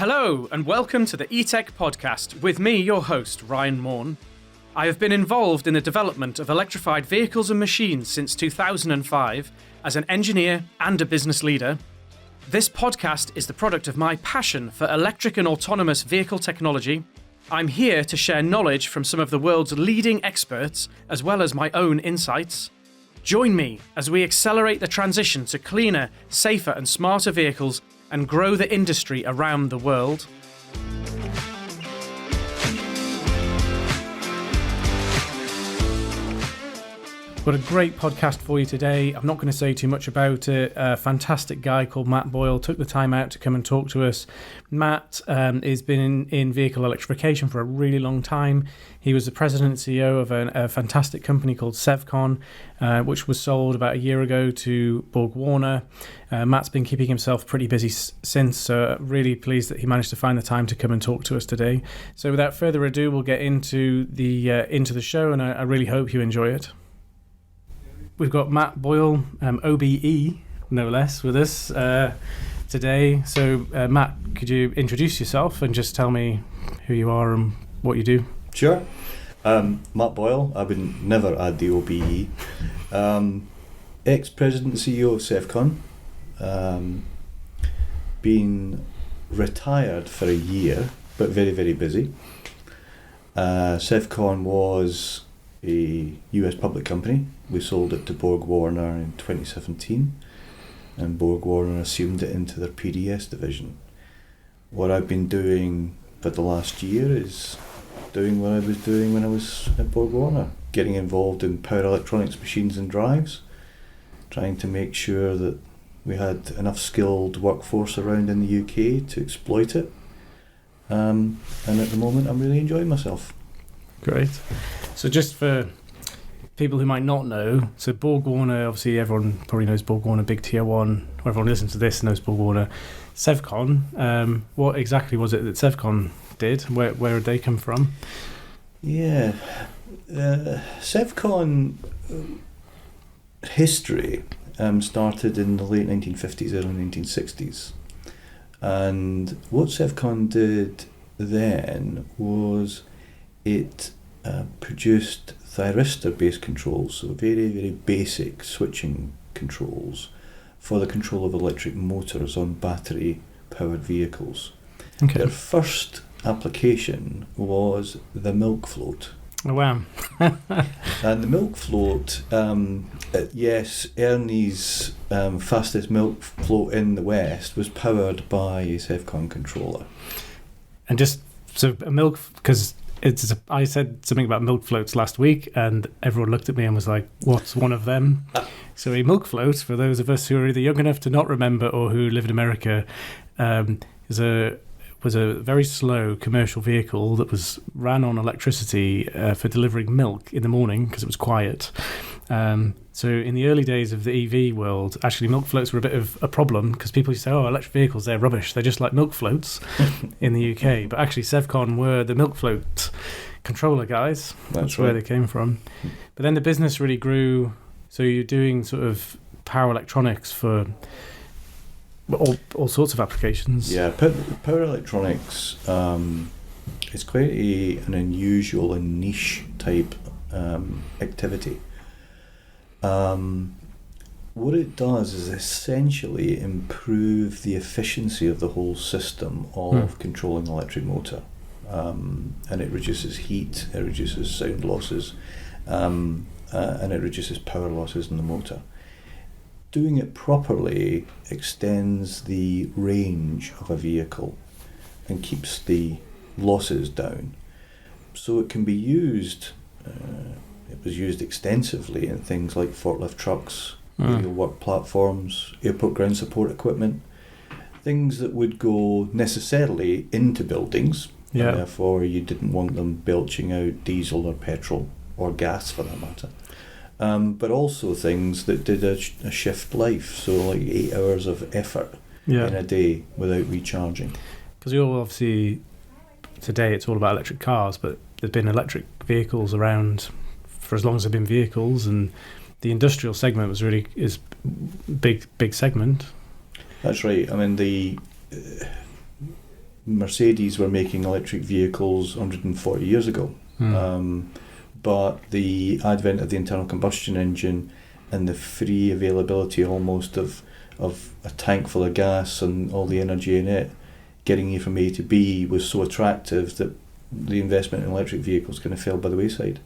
Hello, and welcome to the eTech podcast with me, your host, Ryan Morn. I have been involved in the development of electrified vehicles and machines since 2005 as an engineer and a business leader. This podcast is the product of my passion for electric and autonomous vehicle technology. I'm here to share knowledge from some of the world's leading experts, as well as my own insights. Join me as we accelerate the transition to cleaner, safer and smarter vehicles and grow the industry around the world. Got a great podcast for you today. I'm not going to say too much about it. A fantastic guy called Matt Boyle took the time out to come and talk to us. Matt has been in vehicle electrification for a really long time. He was the president and CEO of a fantastic company called Sevcon, which was sold about a year ago to BorgWarner. Matt's been keeping himself pretty busy since, so really pleased that he managed to find the time to come and talk to us today. So without further ado, we'll get into the show, and I really hope you enjoy it. We've got Matt Boyle, OBE, no less, with us today. So, Matt, could you introduce yourself and just tell me who you are and what you do? Sure. Matt Boyle. I would never add the OBE. Ex-president and CEO of Sevcon. Been retired for a year, but very, very busy. Sevcon was a US public company. We sold it to BorgWarner in 2017, and BorgWarner assumed it into their PDS division. What I've been doing for the last year is doing what I was doing when I was at BorgWarner, getting involved in power electronics machines and drives, trying to make sure that we had enough skilled workforce around in the UK to exploit it. And at the moment I'm really enjoying myself. Great. So just for people who might not know, so BorgWarner, obviously everyone probably knows BorgWarner, big tier one, or everyone listens to this knows BorgWarner. Sevcon, what exactly was it that Sevcon did? Where did they come from? Yeah, Sevcon history started in the late 1950s, early 1960s. And what Sevcon did then was it produced thyristor-based controls, so very, very basic switching controls for the control of electric motors on battery-powered vehicles. Okay. Their first application was the milk float. Oh, wow. And the milk float, yes, Ernie's fastest milk float in the West was powered by a Sevcon controller. And just, so a milk, because I said something about milk floats last week, and everyone looked at me and was like, what's one of them? So a milk float, for those of us who are either young enough to not remember or who live in America, was a very slow commercial vehicle that ran on electricity for delivering milk in the morning because it was quiet. So in the early days of the EV world, actually milk floats were a bit of a problem because people used to say, oh, electric vehicles, they're rubbish. They're just like milk floats in the UK. But actually Sevcon were the milk float controller guys. That's right. Where they came from. But then the business really grew. So you're doing sort of power electronics for all sorts of applications. Yeah, power electronics is quite an unusual and niche type activity. What it does is essentially improve the efficiency of the whole system of controlling an electric motor. And it reduces heat, it reduces sound losses, and it reduces power losses in the motor. Doing it properly extends the range of a vehicle and keeps the losses down. So it can be used, it was used extensively in things like forklift trucks, aerial work platforms, airport ground support equipment, things that would go necessarily into buildings, and therefore you didn't want them belching out diesel or petrol or gas for that matter. But also things that did a shift life, so like 8 hours of effort in a day without recharging. Because you're obviously, today it's all about electric cars, but there's been electric vehicles around for as long as there have been vehicles, and the industrial segment is big segment. That's right. I mean, Mercedes were making electric vehicles 140 years ago. But the advent of the internal combustion engine and the free availability almost of a tank full of gas and all the energy in it, getting you from A to B, was so attractive that the investment in electric vehicles kind of fell by the wayside.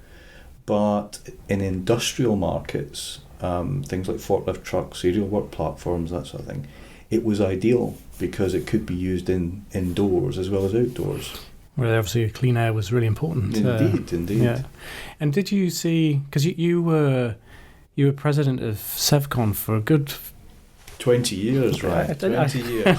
But in industrial markets, things like forklift trucks, aerial work platforms, that sort of thing, it was ideal because it could be used indoors as well as outdoors. Well, obviously clean air was really important. Indeed. Yeah. And did you see, because you were president of Sevcon for a good 20 years, right? 20 years.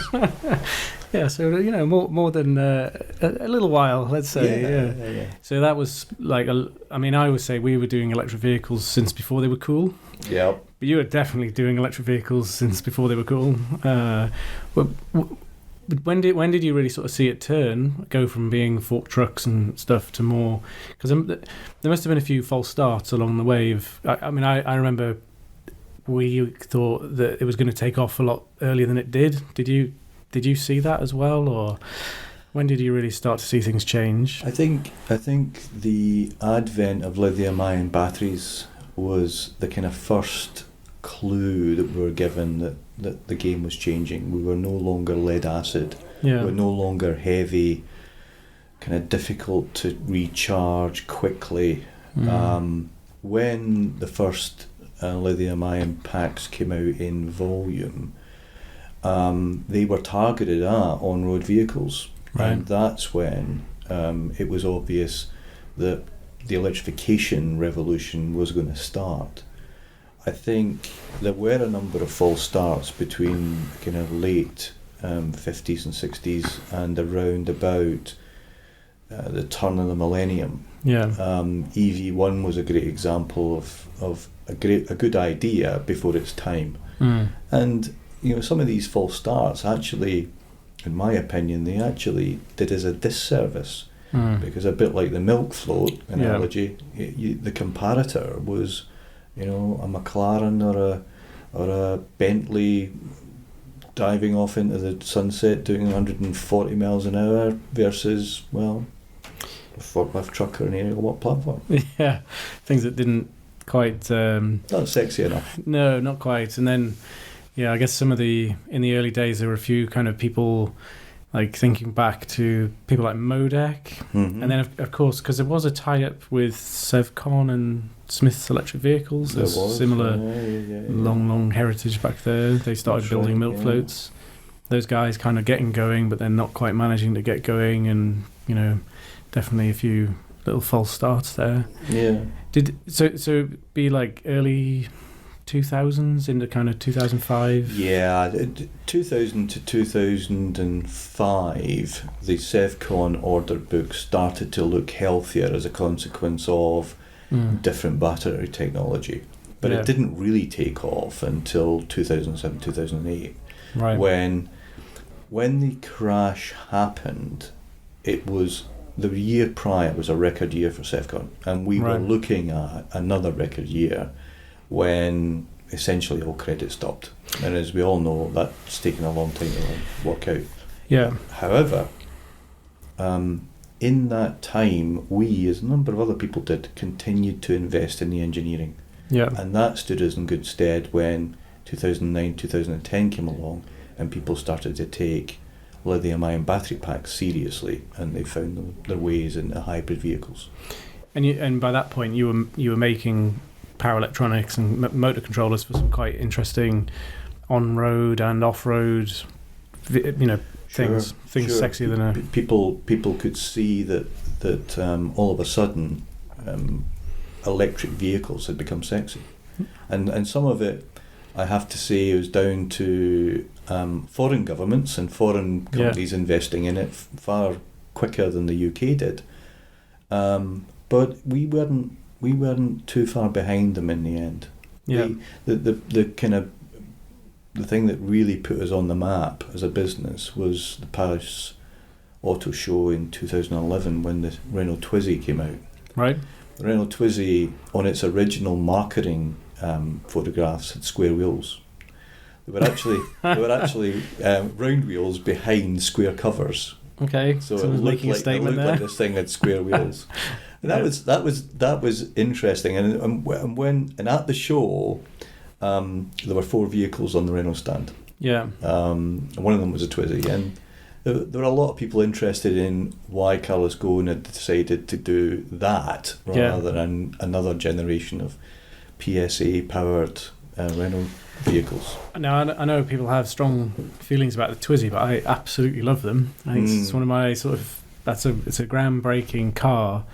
Yeah, so more than a little while, let's say. Yeah. So that was like, I always say we were doing electric vehicles since before they were cool. Yeah. But you were definitely doing electric vehicles since before they were cool. When did you really sort of see it go from being fork trucks and stuff to more? Because there must have been a few false starts along the way. I remember we thought that it was going to take off a lot earlier than it did. Did you see that as well, or when did you really start to see things change? I think the advent of lithium-ion batteries was the kind of first clue that we were given that the game was changing. We were no longer lead acid. Yeah. We were no longer heavy, kind of difficult to recharge quickly. When the first lithium-ion packs came out in volume, they were targeted at on-road vehicles. Right. And that's when it was obvious that the electrification revolution was going to start. I think there were a number of false starts between kind of late 50s and 60s and around about the turn of the millennium. Yeah. EV1 was a great example of a good idea before its time. And some of these false starts actually, in my opinion, they actually did us a disservice, because a bit like the milk float analogy, the comparator was a McLaren or a Bentley diving off into the sunset doing 140 miles an hour versus, a forklift truck or an aerial work platform. Yeah, things that didn't quite... not sexy enough. No, not quite. And then, I guess in the early days there were a few kind of people, like thinking back to people like Modec, and then of course, because there was a tie-up with Sevcon and Smith's Electric Vehicles, there's similar long heritage back there. They started building milk floats. Those guys kind of getting going, but then not quite managing to get going, and definitely a few little false starts there. Yeah. So be like early 2000s into kind of 2005? Yeah, 2000 to 2005, the Sevcon order book started to look healthier as a consequence of different battery technology. But it didn't really take off until 2007, 2008. Right. When the crash happened, it was the year prior was a record year for Sevcon, and we were looking at another record year when essentially all credit stopped. And as we all know, that's taken a long time to work out. Yeah. However, in that time, we, as a number of other people did, continued to invest in the engineering. Yeah. And that stood us in good stead when 2009, 2010 came along and people started to take lithium-ion battery packs seriously, and they found their ways into hybrid vehicles. And by that point, you were making power electronics and motor controllers for some quite interesting on-road and off-road, things sexier than a... People could see that all of a sudden electric vehicles had become sexy, and some of it, I have to say, was down to foreign governments and foreign companies investing in it far quicker than the UK did. But we weren't too far behind them in the end. Yeah. The kind of the thing that really put us on the map as a business was the Paris Auto Show in 2011 when the Renault Twizy came out. Right. The Renault Twizy, on its original marketing photographs, had square wheels. They were actually round wheels behind square covers, Okay, So it someone's looked making a like statement there. this thing had square wheels. And that was interesting. And at the show, there were 4 vehicles on the Renault stand. Yeah. And one of them was a Twizy, and there were a lot of people interested in why Carlos Ghosn had decided to do that rather than another generation of PSA powered Renault vehicles. Now, I know people have strong feelings about the Twizy, but I absolutely love them. I think it's one of my it's a groundbreaking car.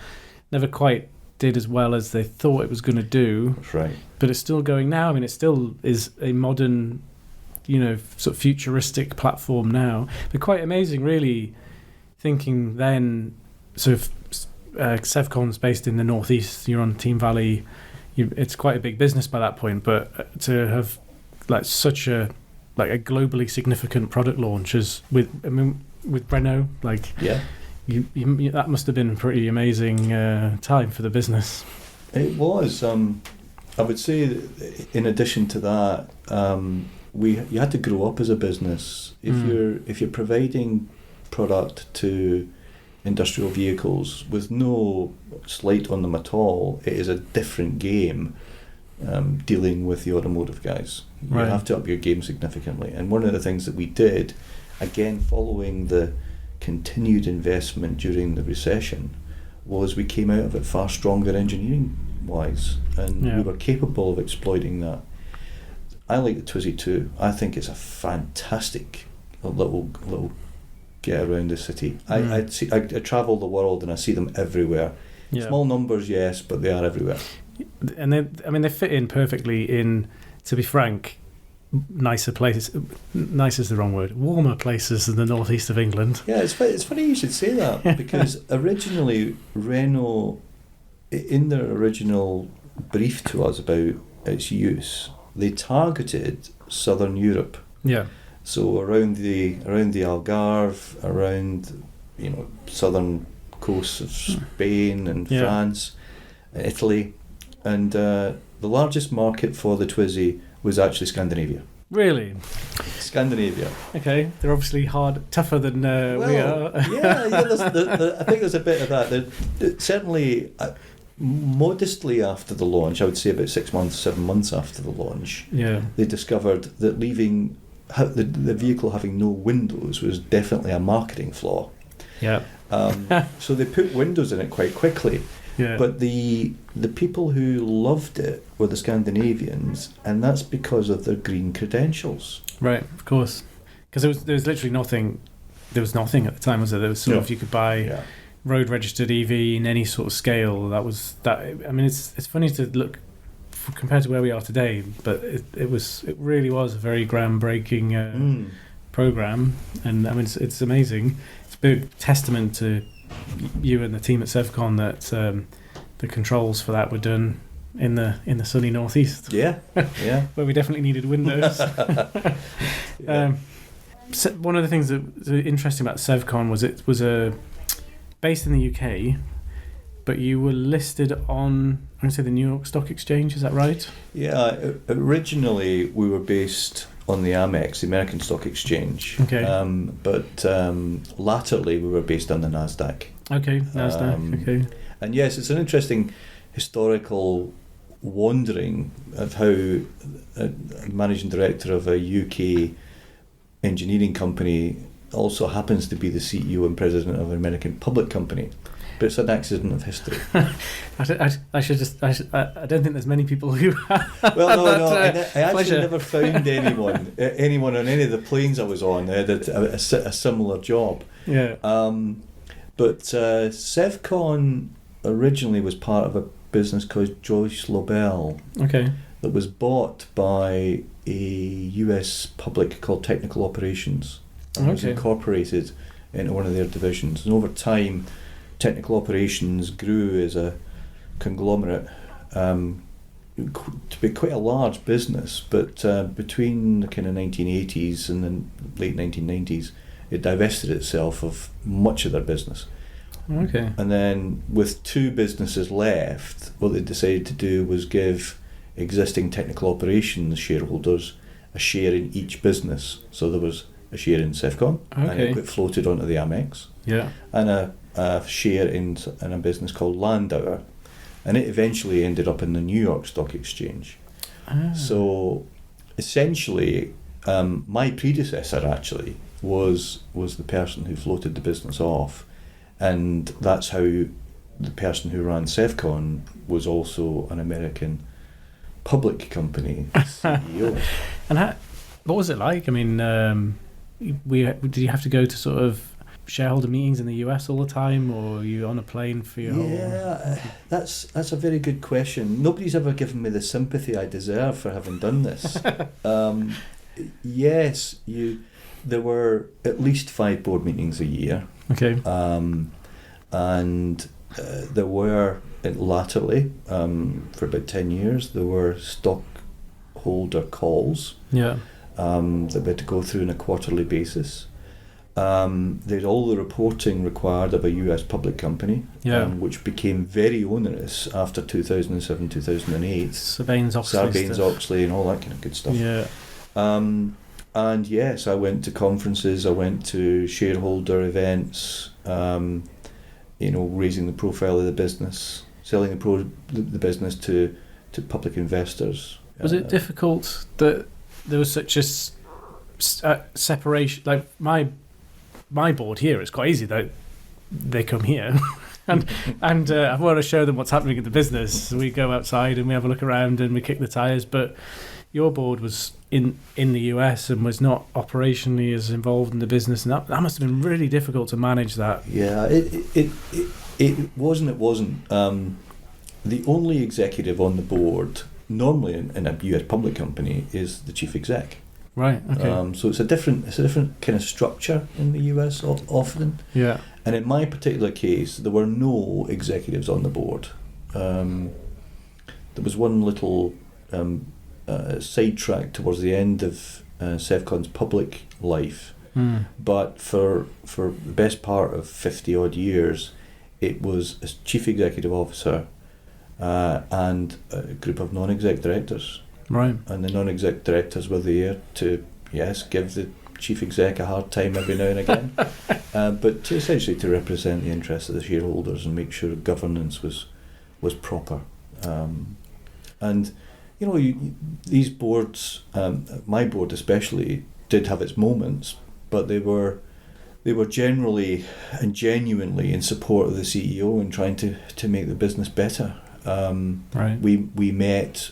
Never quite did as well as they thought it was going to do. That's right. But it's still going now. I mean, it still is a modern, sort of futuristic platform now. But quite amazing, really, thinking then, sort of, Sevcon's based in the northeast, you're on Team Valley, it's quite a big business by that point, but to have such a globally significant product launch as with Renault, that must have been a pretty amazing time for the business. It was. I would say that in addition to that, you had to grow up as a business. If you're providing product to industrial vehicles with no slight on them at all, it is a different game dealing with the automotive guys. You have to up your game significantly. And one of the things that we did, again following the continued investment during the recession, was we came out of it far stronger engineering wise, and we were capable of exploiting that. I like the Twizy too. I think it's a fantastic little get around the city. I travel the world and I see them everywhere. Small numbers, yes, but they are everywhere. And they fit in perfectly in, to be frank, nicer places. Nice is the wrong word. Warmer places than the northeast of England. Yeah, it's funny you should say that, because originally Renault, in their original brief to us about its use, they targeted Southern Europe. Yeah. So around the Algarve, around southern coasts of Spain and France, Italy, and the largest market for the Twizy was actually Scandinavia. Really? Scandinavia. Okay, they're obviously tougher than we are. I think there's a bit of that. Certainly, modestly after the launch, I would say about 7 months after the launch, they discovered that leaving the vehicle having no windows was definitely a marketing flaw. Yeah. So they put windows in it quite quickly. Yeah. But the people who loved it were the Scandinavians, and that's because of their green credentials. Right, of course. Because there was literally nothing. There was nothing at the time, was there? There was sort of, you could buy road registered EV in any sort of scale. That was that. I mean, it's funny to look compared to where we are today, but it really was a very groundbreaking program, and I mean it's amazing. It's a big testament to you and the team at Sevcon that the controls for that were done in the sunny northeast. Yeah. Where we definitely needed windows. So one of the things that was interesting about Sevcon was it was based in the UK, but you were listed on, I'm going to say, the New York Stock Exchange. Is that right? Yeah. Originally, we were based on the Amex, the American Stock Exchange. Okay. But latterly, we were based on the NASDAQ. Okay, NASDAQ. Okay. And yes, it's an interesting historical wandering of how a managing director of a UK engineering company also happens to be the CEO and president of an American public company. But it's an accident of history. I don't think there's many people who have well, no, I actually pleasure. never found anyone on any of the planes I was on that had a similar job. Yeah. But Sevcon originally was part of a business called Joyce Lobel. Okay. That was bought by a US public called Technical Operations. And was incorporated into one of their divisions. And over time, Technical Operations grew as a conglomerate to be quite a large business. But between the kind of 1980s and the late 1990s, it divested itself of much of their business. Okay. And then with 2 businesses left, what they decided to do was give existing Technical Operations shareholders a share in each business. So there was a share in Sevcon, and it Okay. got floated onto the Amex, Yeah. and a share in a business called Landauer, and it eventually ended up in the New York Stock Exchange. Ah. So essentially, my predecessor actually was the person who floated the business off, and that's how the person who ran Sevcon was also an American public company CEO. And what was it like? I mean, did you have to go to sort of shareholder meetings in the US all the time, or were you on a plane for your whole? Yeah, that's a very good question. Nobody's ever given me the sympathy I deserve for having done this. Yes, there were at least 5 board meetings a year. Okay. And there were latterly, for about 10 years, there were stockholder calls Yeah. that we had to go through on a quarterly basis. There's all the reporting required of a US public company, Yeah. which became very onerous after 2007, 2008. Sarbanes-Oxley Sarbanes-Oxley and all that kind of good stuff. Yeah. And yes, I went to conferences, I went to shareholder events, raising the profile of the business, selling the business to public investors. Was it difficult that there was such a separation? Like my board here is quite easy. They come here, and I want to show them what's happening in the business. So we go outside and we have a look around and we kick the tires. But your board was in the US and was not operationally as involved in the business, and that must have been really difficult to manage that. Yeah, it wasn't. It wasn't. The only executive on the board normally in a US public company is the chief exec. Right. Okay. So it's a different kind of structure in the US often. Yeah. And in my particular case, there were no executives on the board. There was one little sidetrack towards the end of Sevcon's public life, but for the best part of 50 odd years, it was a chief executive officer and a group of non-exec directors. Right. And the non-exec directors were there to, yes, give the chief exec a hard time every now and again, but essentially to represent the interests of the shareholders and make sure governance was proper. And these boards, my board especially, did have its moments, but they were generally and genuinely in support of the CEO and trying to make the business better. Right. We met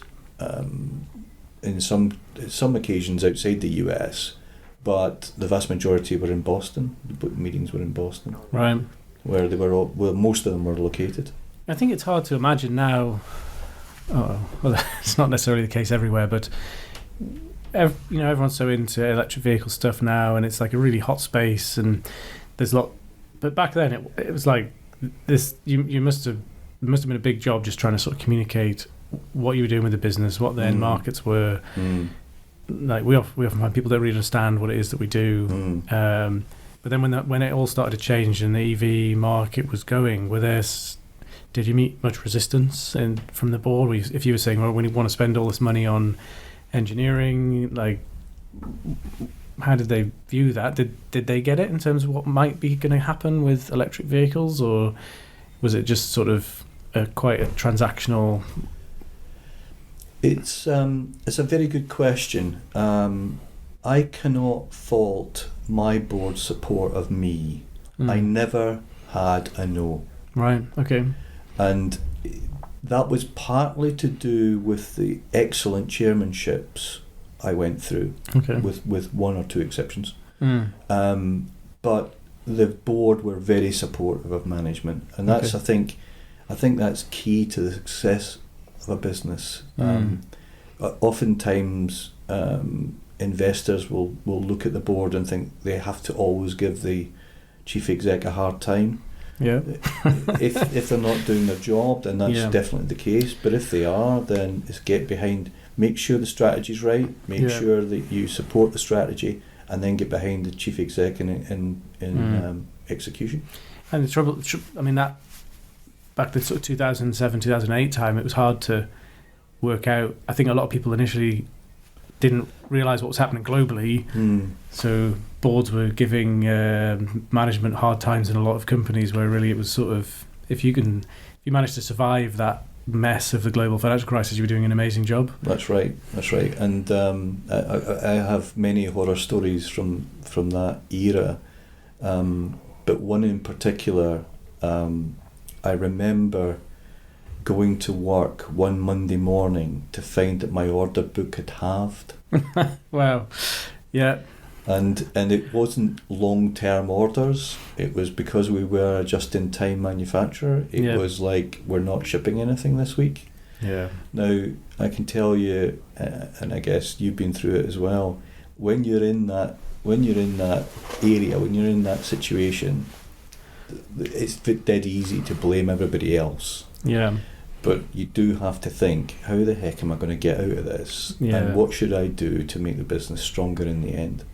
in some occasions outside the US, but the vast majority were in Boston. The meetings were in Boston, Right. where they were most of them were located. I think it's hard to imagine now. Oh, well, it's not necessarily the case everywhere, but everyone's so into electric vehicle stuff now, and it's like a really hot space, and there's a lot. But back then, it was like this. You must have been a big job just trying to sort of communicate what you were doing with the business, what the end markets were. Like we often find people don't really understand what it is that we do. But then when it all started to change and the EV market was going, did you meet much resistance from the board? If you were saying, well, we want to spend all this money on engineering, like, how did they view that? Did they get it in terms of what might be going to happen with electric vehicles, or was it just sort of quite a transactional? It's a very good question. I cannot fault my board's support of me. I never had a no. Right. Okay. And that was partly to do with the excellent chairmanships I went through, with one or two exceptions. But the board were very supportive of management, and that's I think that's key to the success of a business. Oftentimes, investors will look at the board and think they have to always give the chief exec a hard time. Yeah. if they're not doing their job, then that's definitely the case. But if they are, then it's get behind, make sure the strategy's right, make sure that you support the strategy, and then get behind the chief exec in execution. And the trouble, I mean, that back to sort of 2007, 2008 time, it was hard to work out. I think a lot of people initially didn't realise what was happening globally. So boards were giving management hard times in a lot of companies, where really it was sort of, if you managed to survive that mess of the global financial crisis, you were doing an amazing job. That's right. And I have many horror stories from that era, but one in particular, I remember going to work one Monday morning to find that my order book had halved. Wow. Yeah. And it wasn't long-term orders. It was because we were a just-in-time manufacturer. It was like, we're not shipping anything this week. Yeah. Now, I can tell you, and I guess you've been through it as well, when you're in that area, when you're in that situation, it's dead easy to blame everybody else. Yeah. But you do have to think, how the heck am I going to get out of this? Yeah. And what should I do to make the business stronger in the end?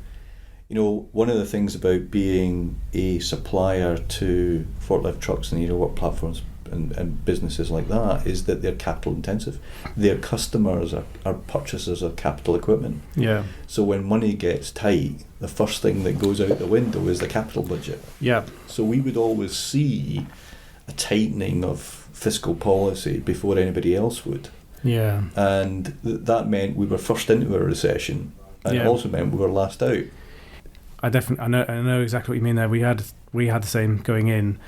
You know, one of the things about being a supplier to forklift trucks and work platforms and businesses like that is that they're capital intensive. Their customers are purchasers of capital equipment. Yeah. So when money gets tight, the first thing that goes out the window is the capital budget. Yeah. So we would always see a tightening of fiscal policy before anybody else would. Yeah. And that meant we were first into a recession, and it also meant we were last out. I know exactly what you mean there. We had the same going in.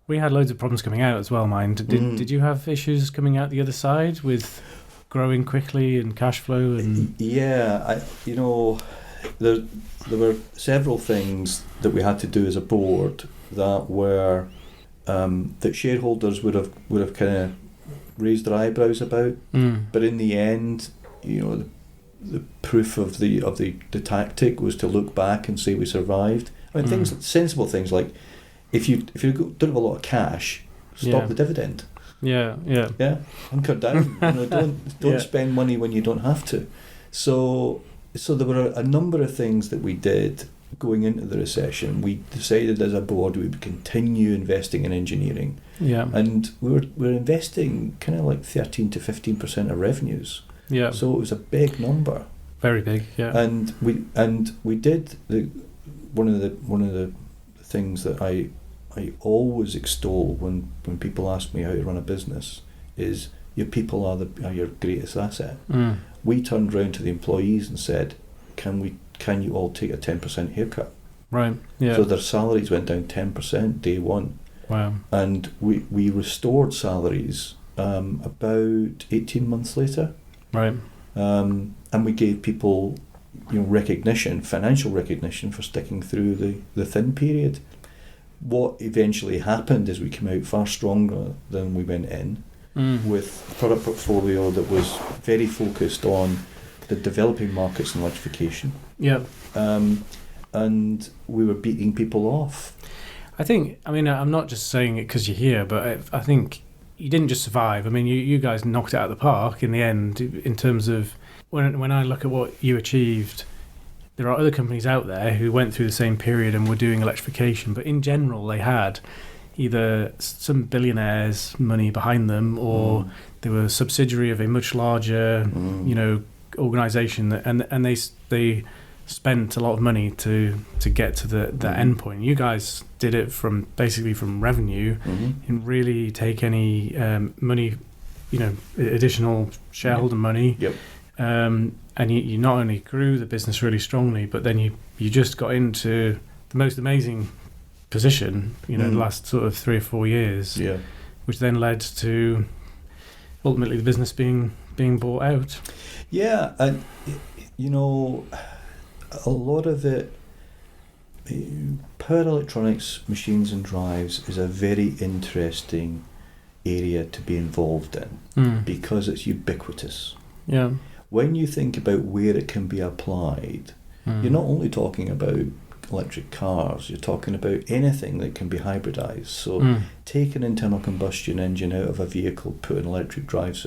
We had loads of problems coming out as well, mine. Did you have issues coming out the other side with growing quickly and cash flow? And yeah, there were several things that we had to do as a board that were that shareholders would have kind of raised their eyebrows about. But in the end, the proof of the tactic was to look back and say we survived. I mean, sensible things like, if you don't have a lot of cash, stop the dividend. Yeah, hunker down. Don't spend money when you don't have to. So there were a number of things that we did going into the recession. We decided as a board we would continue investing in engineering. Yeah, and we were investing kind of like 13 to 15% of revenues. Yeah. So it was a big number. Very big. Yeah. And we did one of the things that I always extol when people ask me how to run a business is your people are your greatest asset. We turned around to the employees and said, can you all take a 10% haircut? Right. Yeah. So their salaries went down 10% day one. Wow. And we restored salaries about 18 months later. Right. And we gave people financial recognition for sticking through the thin period. What eventually happened is we came out far stronger than we went in, with a product portfolio that was very focused on the developing markets and electrification. Yeah. And we were beating people off. I'm not just saying it because you're here, but I think you didn't just survive. I mean, you guys knocked it out of the park in the end in terms of when I look at what you achieved. There are other companies out there who went through the same period and were doing electrification, but in general they had either some billionaires' money behind them, or they were a subsidiary of a much larger, organisation, and they spent a lot of money to get to the end point. You guys did it from revenue, and really take any money, additional shareholder money. Yep. And you not only grew the business really strongly, but then you just got into the most amazing position, the last sort of 3 or 4 years, which then led to ultimately the business being bought out. Yeah, and a lot of it, power electronics, machines and drives is a very interesting area to be involved in because it's ubiquitous. Yeah. When you think about where it can be applied, you're not only talking about electric cars, you're talking about anything that can be hybridized. So take an internal combustion engine out of a vehicle, put an electric drive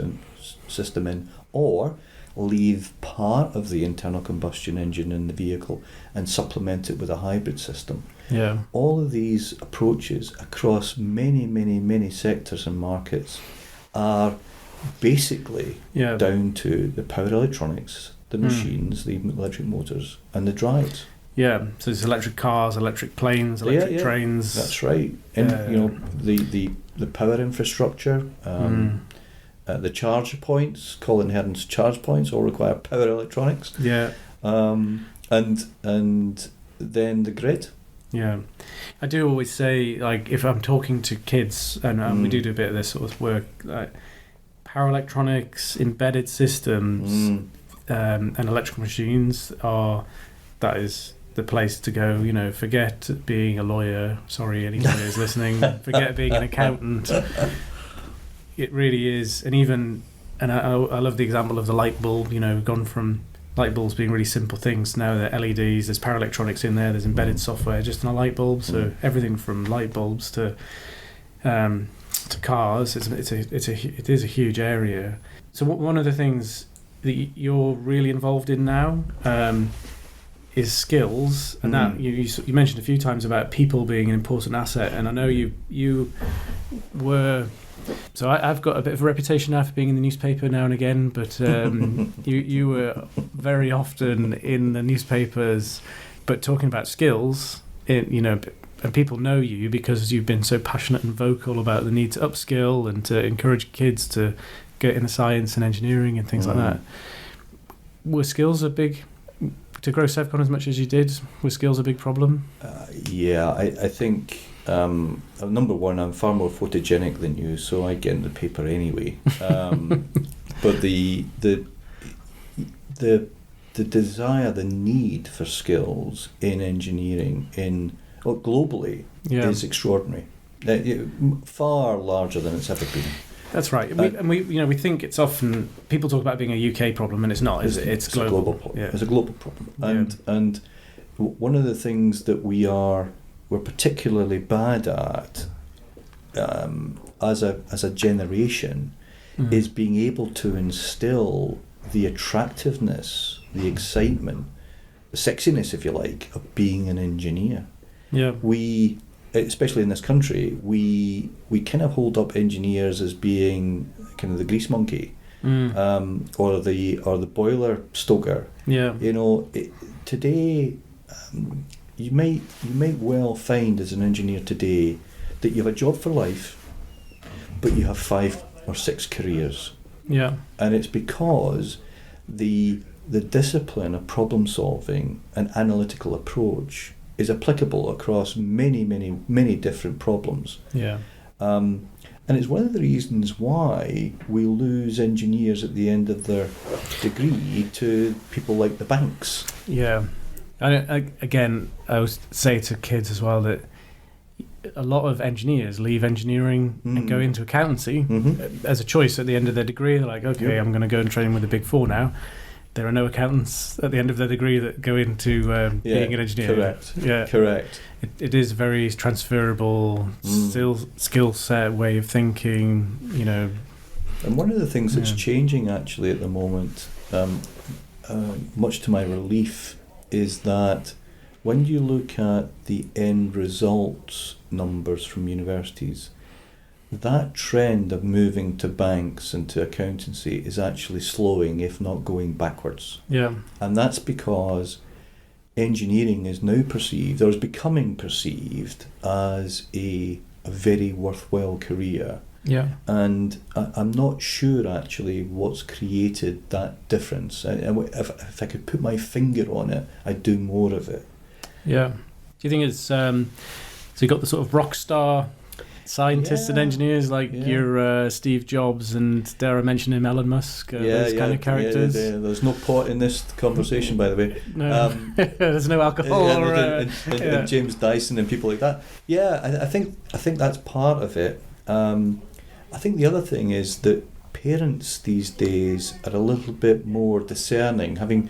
system in, or leave part of the internal combustion engine in the vehicle and supplement it with a hybrid system. Yeah. All of these approaches across many, many, many sectors and markets are basically down to the power electronics, the machines, the electric motors, and the drives. Yeah, so it's electric cars, electric planes, electric trains. That's right. And the power infrastructure, the charge points, Colin Hearn's charge points, all require power electronics. Yeah. And then the grid. Yeah, I do always say, like, if I'm talking to kids, and we do a bit of this sort of work, like power electronics, embedded systems, and electrical machines that is the place to go. You know, forget being a lawyer. Sorry, any lawyers listening. Forget being an accountant. It really is, and I love the example of the light bulb. You know, gone from light bulbs being really simple things, now they're LEDs. There's power electronics in there. There's embedded software just in a light bulb. So everything from light bulbs to cars. It is a huge area. So one of the things that you're really involved in now is skills, and that you mentioned a few times about people being an important asset. And I know you were. So I've got a bit of a reputation now for being in the newspaper now and again, but you were very often in the newspapers, but talking about skills. And people know you because you've been so passionate and vocal about the need to upskill and to encourage kids to get into science and engineering and things like that. Were skills to grow Sevcon as much as you did? Were skills a big problem? I think. Number one, I'm far more photogenic than you, so I get in the paper anyway. But the desire, the need for skills in engineering globally is extraordinary. Far larger than it's ever been. That's right. We think it's often, people talk about being a UK problem, and it's not. It's global. A global problem. Yeah. It's a global problem. And one of the things that we're particularly bad at as a generation is being able to instill the attractiveness, the excitement, the sexiness, if you like, of being an engineer. Yeah. We, especially in this country, we kind of hold up engineers as being kind of the grease monkey, or the boiler stoker. Yeah. Today. You may well find as an engineer today that you have a job for life, but you have 5 or 6 careers. Yeah. And it's because the discipline of problem solving and analytical approach is applicable across many, many, many different problems. Yeah. And it's one of the reasons why we lose engineers at the end of their degree to people like the banks. Yeah. And again, I always say to kids as well that a lot of engineers leave engineering and go into accountancy as a choice at the end of their degree. They're like, okay, I'm going to go and train with the Big Four now. There are no accountants at the end of their degree that go into being an engineer. Correct. Yeah, correct. It is very transferable skill set, way of thinking. And one of the things that's changing actually at the moment, much to my relief, is that when you look at the end results numbers from universities, that trend of moving to banks and to accountancy is actually slowing, if not going backwards. Yeah. And that's because engineering is now perceived, or is becoming perceived, as a very worthwhile career. Yeah. And I'm not sure actually what's created that difference. If I could put my finger on it, I'd do more of it. Yeah. Do you think it's so you got the sort of rock star scientists and engineers like your Steve Jobs and, dare I mention him, Elon Musk, those kind of characters? Yeah. There's no pot in this conversation, by the way. No. There's no alcohol. And James Dyson and people like that. Yeah, I think that's part of it. I think the other thing is that parents these days are a little bit more discerning. Having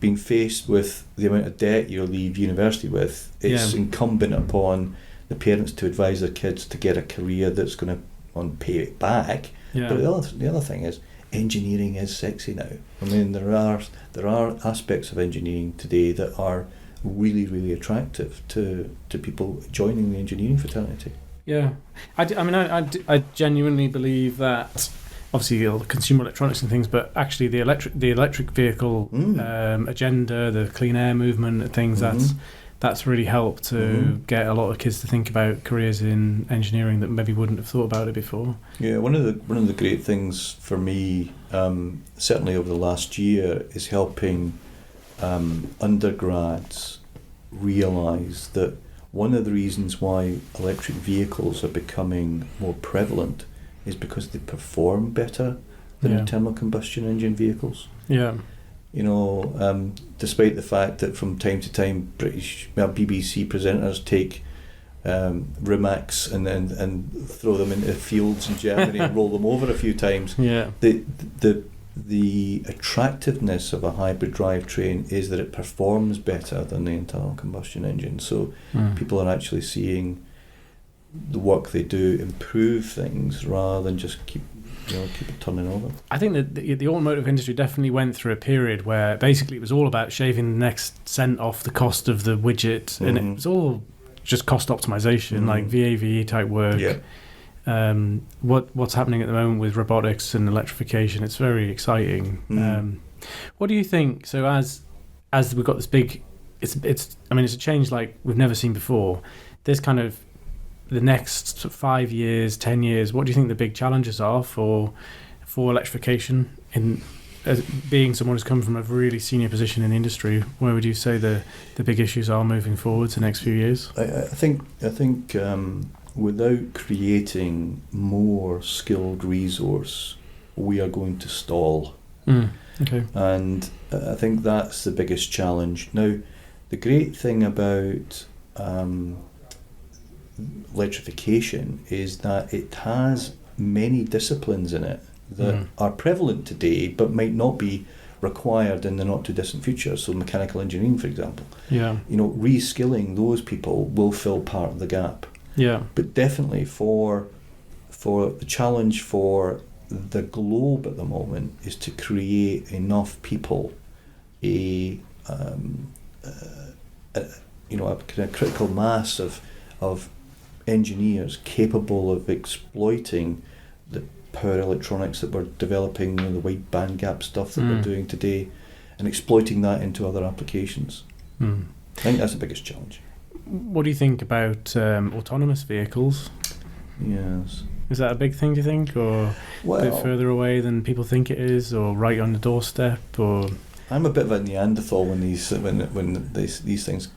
been faced with the amount of debt you leave university with, it's incumbent upon the parents to advise their kids to get a career that's going to pay it back. Yeah. But the other thing is, engineering is sexy now. I mean, there are aspects of engineering today that are really, really attractive to people joining the engineering fraternity. Yeah, I genuinely believe that obviously all the consumer electronics and things, but actually the electric vehicle agenda, the clean air movement and things, that's really helped to get a lot of kids to think about careers in engineering that maybe wouldn't have thought about it before. Yeah, one of the great things for me, certainly over the last year, is helping undergrads realise that one of the reasons why electric vehicles are becoming more prevalent is because they perform better than internal combustion engine vehicles. Yeah. You know, despite the fact that from time to time BBC presenters take Rimacs and throw them into fields in Germany and roll them over a few times. Yeah. The attractiveness of a hybrid drivetrain is that it performs better than the internal combustion engine. So people are actually seeing the work they do improve things rather than just keep it turning over. I think that the automotive industry definitely went through a period where basically it was all about shaving the next cent off the cost of the widget, and it was all just cost optimization, like VAVE type work. Yeah. What's happening at the moment with robotics and electrification, it's very exciting. What do you think? So as we've got this big, it's a change like we've never seen before. There's kind of the next 5 years, 10 years, what do you think the big challenges are for electrification? As being someone who's come from a really senior position in the industry, where would you say the big issues are moving forward the next few years? I think without creating more skilled resource, we are going to stall. Okay. And I think that's the biggest challenge. Now, the great thing about electrification is that it has many disciplines in it that are prevalent today but might not be required in the not too distant future. So mechanical engineering, for example, reskilling those people will fill part of the gap. But definitely for the challenge for the globe at the moment is to create enough people a kind of critical mass of engineers capable of exploiting the power electronics that we're developing, the wide band gap stuff that we're doing today, and exploiting that into other applications. I think that's the biggest challenge. What do you think about autonomous vehicles? Yes. Is that a big thing, do you think, or a bit further away than people think it is, or right on the doorstep? Or I'm a bit of a Neanderthal when these things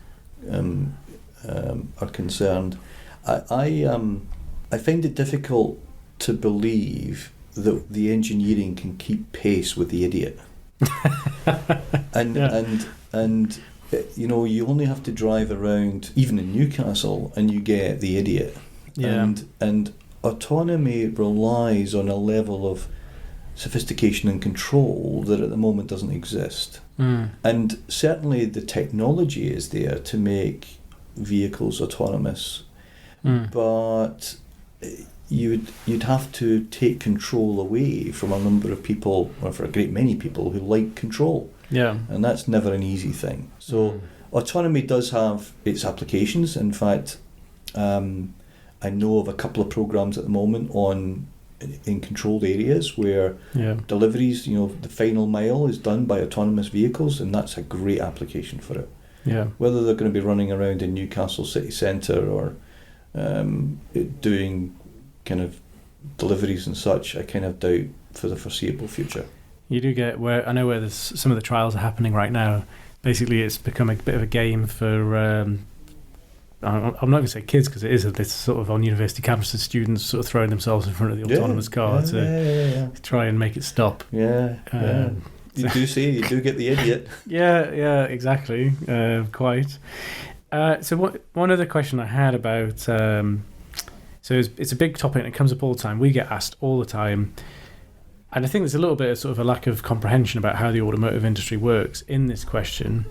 are concerned. I find it difficult to believe that the engineering can keep pace with the idiot. and you only have to drive around, even in Newcastle, and you get the idiot. And autonomy relies on a level of sophistication and control that at the moment doesn't exist. And certainly the technology is there to make vehicles autonomous, but you'd have to take control away from a number of people, or for a great many people who like control. And that's never an easy thing. So autonomy does have its applications. In fact, I know of a couple of programs at the moment in controlled areas where deliveries, the final mile is done by autonomous vehicles, and that's a great application for it. Whether they're going to be running around in Newcastle city centre or doing kind of deliveries and such, I kind of doubt for the foreseeable future. You do get where there's some of the trials are happening right now. Basically, it's become a bit of a game for I'm not going to say kids, because it is this sort of on university campuses, students sort of throwing themselves in front of the autonomous car to try and make it stop. You do get the idiot. Exactly. Quite. So one other question I had about, so it's a big topic and it comes up all the time. We get asked all the time. And I think there's a little bit of sort of a lack of comprehension about how the automotive industry works in this question.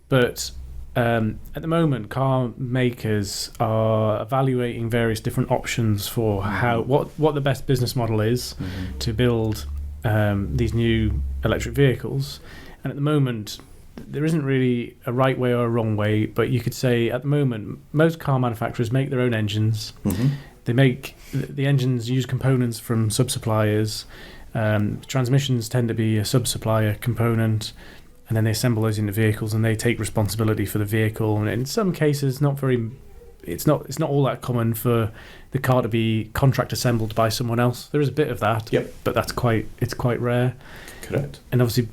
But at the moment, car makers are evaluating various different options for what the best business model is to build these new electric vehicles. And at the moment, there isn't really a right way or a wrong way, but you could say at the moment, most car manufacturers make their own engines. they make the engines use components from sub-suppliers. Transmissions tend to be a sub-supplier component, and then they assemble those into vehicles, and they take responsibility for the vehicle. And in some cases, it's not all that common for the car to be contract assembled by someone else. There is a bit of that, but it's quite rare. Correct. And obviously,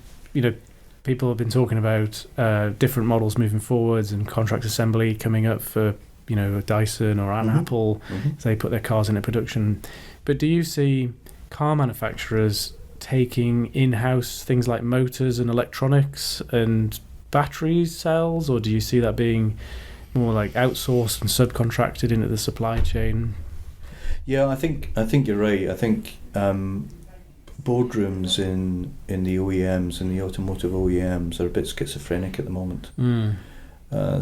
people have been talking about different models moving forwards and contract assembly coming up for a Dyson or an Apple as they put their cars into production. But do you see car manufacturers taking in-house things like motors and electronics and battery cells, or do you see that being more like outsourced and subcontracted into the supply chain? Yeah, I think you're right. I think boardrooms in the OEMs and the automotive OEMs are a bit schizophrenic at the moment.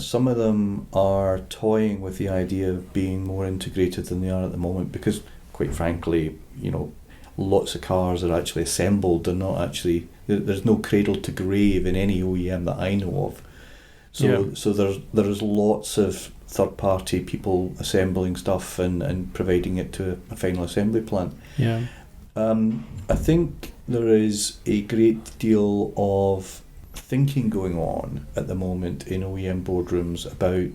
Some of them are toying with the idea of being more integrated than they are at the moment, because, quite frankly, lots of cars are actually assembled. They're not actually. There's no cradle to grave in any OEM that I know of. So there's lots of third-party people assembling stuff and providing it to a final assembly plant. Yeah. I think there is a great deal of thinking going on at the moment in OEM boardrooms about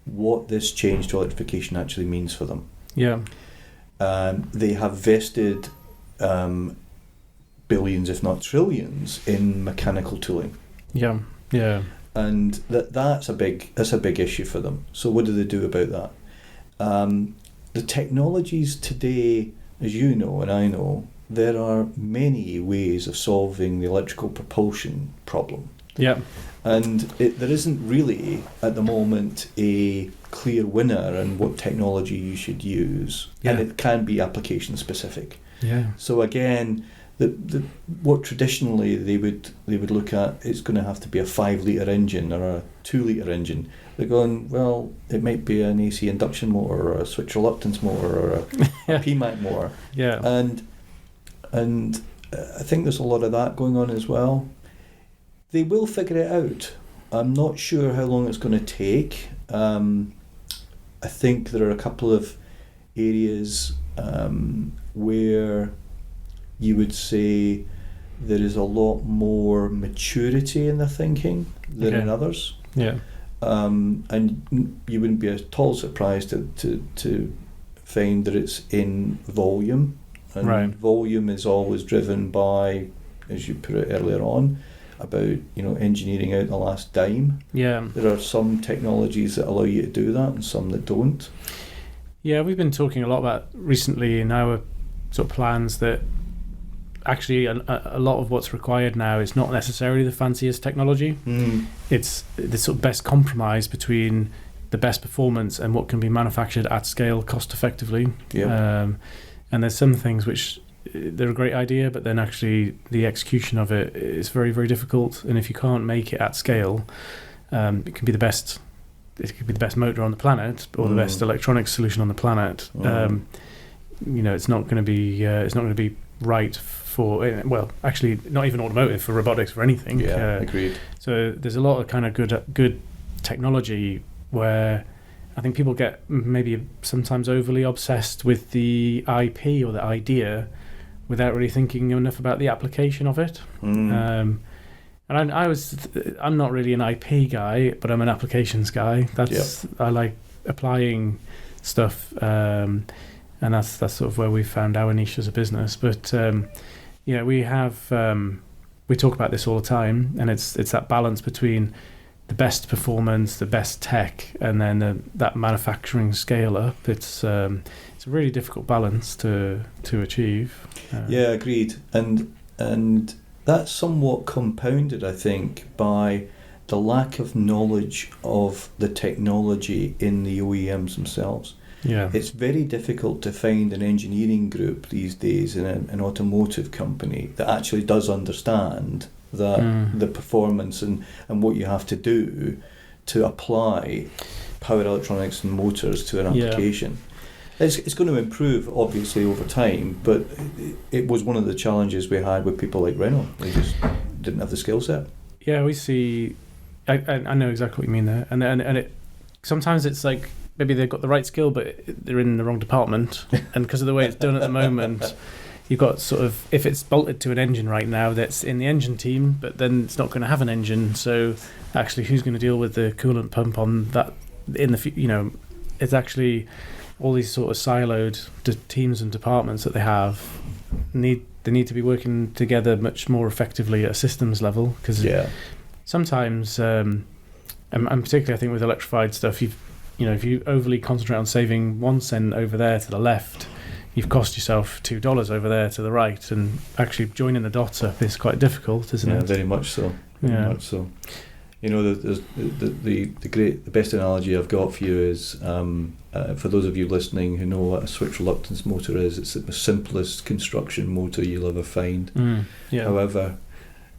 what this change to electrification actually means for them. Yeah. They have vested billions, if not trillions, in mechanical tooling. Yeah. Yeah. And that's a big issue for them. So what do they do about that? The technologies today, as you know and I know, there are many ways of solving the electrical propulsion problem. Yeah. And there isn't really at the moment a clear winner in what technology you should use, and it can be application specific. Yeah. So again, what traditionally they would look at is going to have to be a 5-litre engine or a 2-litre engine. They're going, well, it might be an AC induction motor or a switch reluctance motor or a PMAC motor. Yeah. And I think there's a lot of that going on as well. They will figure it out. I'm not sure how long it's going to take. I think there are a couple of areas where you would say there is a lot more maturity in the thinking than in others. Yeah. And you wouldn't be at all surprised to find that it's in volume. And volume is always driven by, as you put it earlier on, about engineering out the last dime. Yeah. There are some technologies that allow you to do that and some that don't. Yeah, we've been talking a lot about recently in our sort of plans that actually a lot of what's required now is not necessarily the fanciest technology. It's the sort of best compromise between the best performance and what can be manufactured at scale cost effectively. And there's some things which they're a great idea, but then actually the execution of it is very, very difficult. And if you can't make it at scale, it can be the best. It could be the best motor on the planet or the best electronics solution on the planet. It's not going to be. It's not going to be right for. Well, actually, not even automotive, for robotics, for anything. Yeah, agreed. So there's a lot of kind of good technology where I think people get maybe sometimes overly obsessed with the IP or the idea without really thinking enough about the application of it. And I'm not really an IP guy, but I'm an applications guy. I like applying stuff, and that's sort of where we found our niche as a business. But we talk about this all the time, and it's that balance between the best performance, the best tech, and then that manufacturing scale up. It's a really difficult balance to achieve. Yeah, agreed. And that's somewhat compounded, I think, by the lack of knowledge of the technology in the OEMs themselves. Yeah. It's very difficult to find an engineering group these days in an automotive company that actually does understand the performance and what you have to do to apply power electronics and motors to an application. It's going to improve, obviously, over time, but it was one of the challenges we had with people like Renault. They just didn't have the skill set. Yeah, we see. I know exactly what you mean there, and it sometimes it's like maybe they've got the right skill, but they're in the wrong department. And because of the way it's done at the moment, you've got sort of, if it's bolted to an engine right now, that's in the engine team, but then it's not going to have an engine. So actually, who's going to deal with the coolant pump on that in the, it's actually all these sort of siloed teams and departments that they have need to be working together much more effectively at a systems level, because sometimes, and particularly I think with electrified stuff, if you overly concentrate on saving 1 cent over there to the left, you've cost yourself $2 over there to the right, and actually joining the dots up is quite difficult, isn't it? Yeah, very much so. Very much so. The best analogy I've got for you is, for those of you listening who know what a switch reluctance motor is, it's the simplest construction motor you'll ever find. However,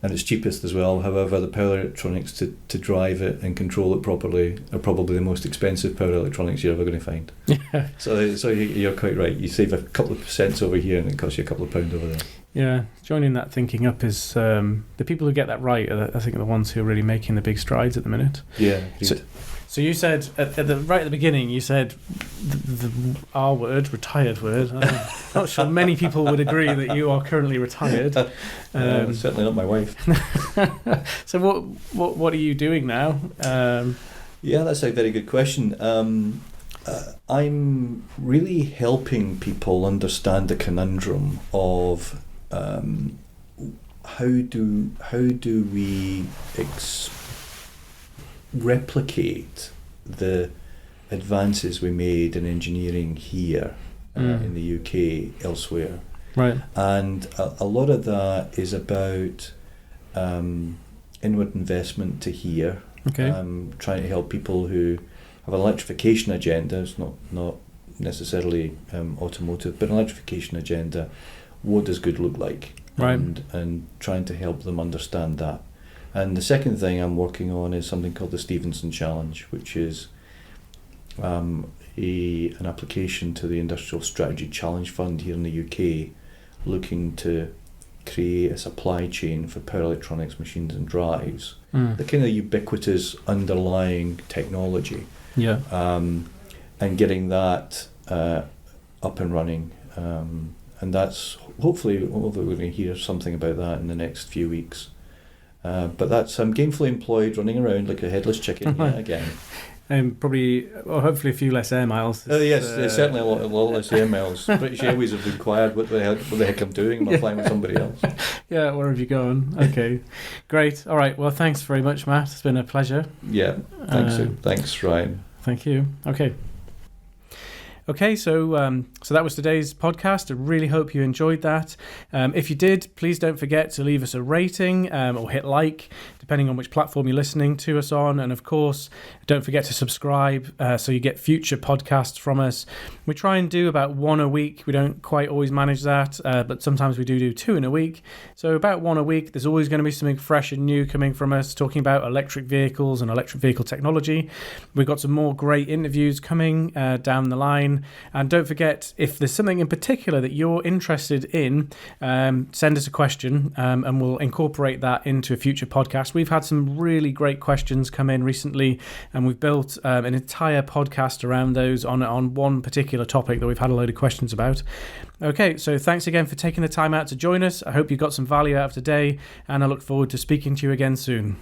and it's cheapest as well. However, the power electronics to drive it and control it properly are probably the most expensive power electronics you're ever going to find. Yeah. So you're quite right. You save a couple of percents over here, and it costs you a couple of pounds over there. Yeah, joining that thinking up is the people who get that right I think are the ones who are really making the big strides at the minute. Yeah. So you said right at the beginning, you said the R word, retired word. I'm not sure many people would agree that you are currently retired. Certainly not my wife. So what are you doing now? Yeah, that's a very good question. I'm really helping people understand the conundrum of how do we replicate the advances we made in engineering here in the UK elsewhere. Right. And a lot of that is about inward investment to here. Okay. Trying to help people who have an electrification agenda. It's not necessarily automotive, but an electrification agenda. What does good look like? Right. And trying to help them understand that. And the second thing I'm working on is something called the Stevenson Challenge, which is an application to the Industrial Strategy Challenge Fund here in the UK, looking to create a supply chain for power electronics, machines and drives, the kind of ubiquitous underlying technology, and getting that up and running. And that's hopefully we're going to hear something about that in the next few weeks. But that's I'm gainfully employed, running around like a headless chicken yet again. And hopefully a few less air miles. Yes, certainly a lot less air miles. British Airways have inquired what the heck I'm doing. I'm flying with somebody else. Yeah, where have you gone? Okay, great. All right. Well, thanks very much, Matt. It's been a pleasure. Yeah, thanks, Ryan. Thank you. Okay, so that was today's podcast. I really hope you enjoyed that. If you did, please don't forget to leave us a rating or hit like, depending on which platform you're listening to us on. And of course, don't forget to subscribe so you get future podcasts from us. We try and do about one a week. We don't quite always manage that, but sometimes we do 2 in a week. So about 1 a week. There's always going to be something fresh and new coming from us, talking about electric vehicles and electric vehicle technology. We've got some more great interviews coming down the line. And don't forget, if there's something in particular that you're interested in, send us a question and we'll incorporate that into a future podcast. We've had some really great questions come in recently, and we've built an entire podcast around those on one particular topic that we've had a load of questions about. Okay, so thanks again for taking the time out to join us. I hope you got some value out of today, and I look forward to speaking to you again soon.